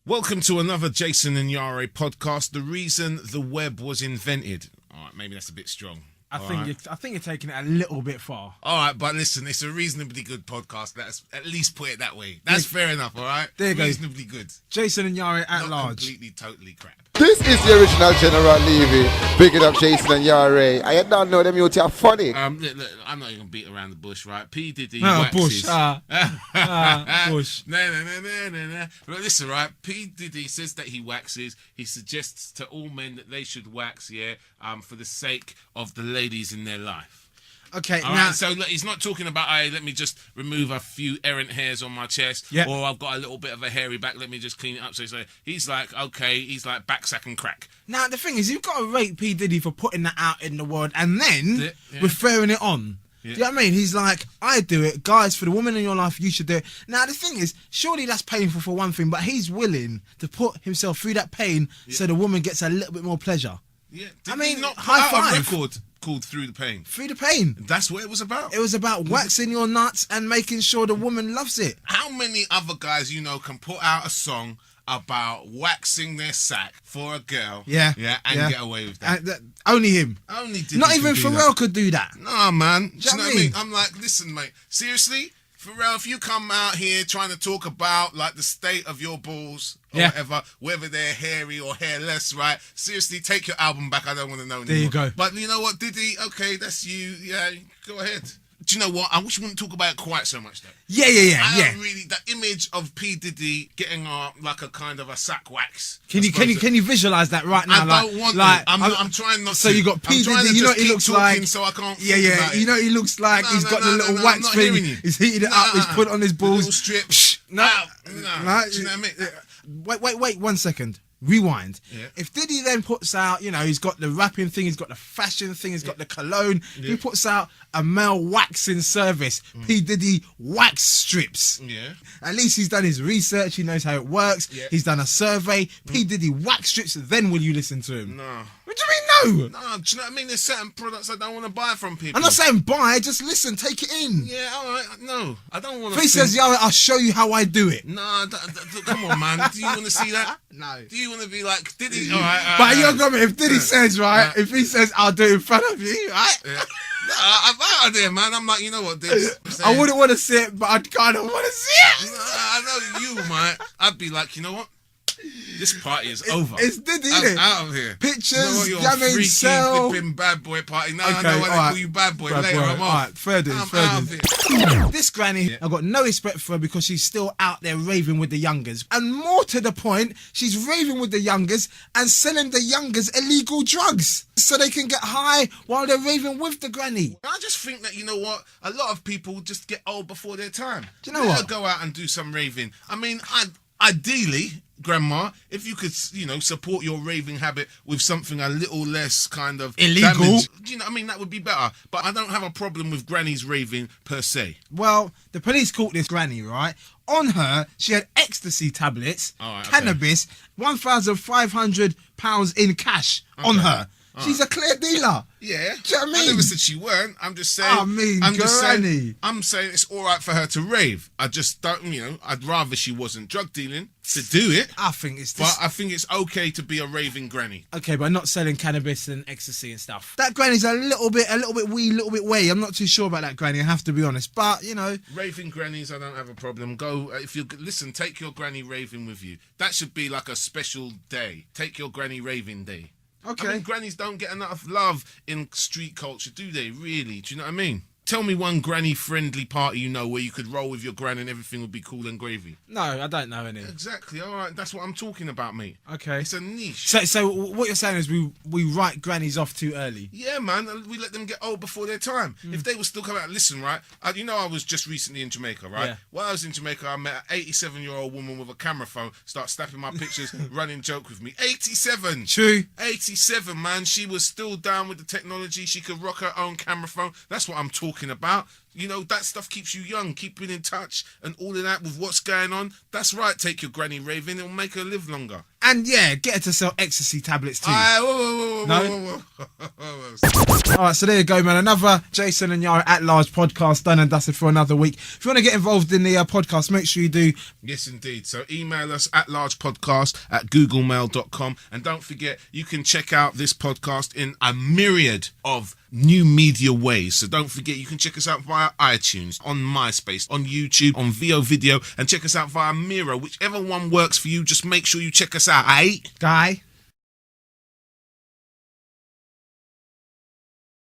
Welcome to another Jason and Iyare podcast. The reason the web was invented. All right, maybe that's a bit strong. I think you're taking it a little bit far. All right, but listen, it's a reasonably good podcast. Let's at least put it that way. That's fair enough, all right? There you go. Reasonably good. Jason and Iyare at Not large. completely, totally crap. This is the original General Levy. Big it up, Jason and Iyare. I don't know them, you are funny. Look, I'm not even gonna beat around the bush, right? P. Diddy Bush. waxes. Bush. No. But listen, right? P. Diddy says that he waxes. He suggests to all men that they should wax, for the sake of the ladies in their life. Okay, All now... right, so look, he's not talking about, hey, let me just remove a few errant hairs on my chest, or I've got a little bit of a hairy back, let me just clean it up. So he's like, okay, he's like backsack and crack. Now, the thing is, you've got to rate P. Diddy for putting that out in the world and then referring it on. Yeah. Do you know what I mean? He's like, I do it. Guys, for the woman in your life, you should do it. Now, the thing is, surely that's painful for one thing, but he's willing to put himself through that pain so the woman gets a little bit more pleasure. Yeah. I mean, he not put high out five. a record called Through the Pain? Through the pain. That's what it was about. It was about waxing your nuts and making sure the woman loves it. How many other guys you know can put out a song about waxing their sack for a girl? And get away with that. Only him. Only Diddy. Not even Pharrell could do that. Nah, man. Do you know what I mean? mean? I'm like, listen, mate. Seriously? Pharrell, if you come out here trying to talk about like the state of your balls or whatever, whether they're hairy or hairless, right? Seriously, take your album back. I don't want to know anymore. There you go. But you know what, Diddy? Okay, that's you. Yeah, go ahead. Do you know what? I wish we wouldn't talk about it quite so much, though. Yeah. I don't really, that image of P. Diddy getting like a kind of a sack wax. Can you visualize that right now? I don't want to. I'm trying not to. So you got P. Diddy, you know what he looks like. So I can't. Yeah. You know what he looks like. He's got the little wax thing. He's heated it up. He's put it on his balls. Little strip. No. Do you know what I mean? Wait 1 second. Rewind. Yeah. If Diddy then puts out, he's got the rapping thing, he's got the fashion thing, he's got the cologne. He puts out a male waxing service. P. Diddy wax strips. Yeah. At least he's done his research. He knows how it works. Yeah. He's done a survey. P. Diddy wax strips. Then will you listen to him? No. What do you mean no? No, do you know what I mean? There's certain products I don't want to buy from people. I'm not saying buy. Just listen. Take it in. Yeah, all right. No, I don't want to. If he says, I'll show you how I do it. No, come on, man. Do you want to see that? No. Do you want to be like Diddy? All right. But you're going. If Diddy says, right, if he says, I'll do it in front of you, right? Yeah. No, I'm out of there, man. I'm like, you know what, Diddy? I wouldn't want to see it, but I'd kind of want to see it. No, I know you might. I'd be like, you know what? This party is over. It's Diddy, I'm innit? out of here. Pictures, you know what, freaky, flipping bad boy party. No, I know I call you bad boy. Later, I'm off. All right, fair dues. This granny, I've got no respect for her because she's still out there raving with the youngers. And more to the point, she's raving with the youngers and selling the youngers illegal drugs so they can get high while they're raving with the granny. I just think that, you know what, a lot of people just get old before their time. Do you know what? Go out and do some raving. I mean, ideally, Grandma, if you could, support your raving habit with something a little less kind of illegal, damage, that would be better. But I don't have a problem with grannies raving per se. Well, the police caught this granny, right? On her, she had ecstasy tablets, cannabis, £1,500 in cash on her. She's a clear dealer. Yeah. Do you know what I mean? I never said she weren't. I'm just saying. I'm saying it's all right for her to rave. I just don't, I'd rather she wasn't drug dealing to do it. I think it's But I think it's okay to be a raving granny. Okay, but not selling cannabis and ecstasy and stuff. That granny's a little bit wee, little bit way. I'm not too sure about that granny, I have to be honest. But, Raving grannies, I don't have a problem. Go, if you listen, take your granny raving with you. That should be like a special day. Take your granny raving day. Okay. I mean, grannies don't get enough love in street culture, do they? Really? Do you know what I mean? Tell me one granny-friendly party where you could roll with your gran and everything would be cool and gravy. No, I don't know any. Exactly. All right, that's what I'm talking about, mate. Okay. It's a niche. So what you're saying is we write grannies off too early? Yeah, man. We let them get old before their time. If they were still coming out, listen, right? I was just recently in Jamaica, right? Yeah. While I was in Jamaica, I met an 87-year-old woman with a camera phone, start snapping my pictures, running joke with me. 87! True. 87, man. She was still down with the technology. She could rock her own camera phone. That's what I'm talking about. That stuff keeps you young, keeping in touch and all of that with what's going on. That's right, take your granny raving. It'll make her live longer. And yeah, get her to sell ecstasy tablets too. Whoa. Alright, so there you go, man. Another Jason and Iyare at Large podcast done and dusted for another week. If you want to get involved in the podcast, make sure you do. Yes, indeed. So email us at largepodcast@googlemail.com. And don't forget, you can check out this podcast in a myriad of new media ways. So don't forget, you can check us out via iTunes, on MySpace, on YouTube, on VO Video, and check us out via Miro. Whichever one works for you, just make sure you check us out, eh? Guy.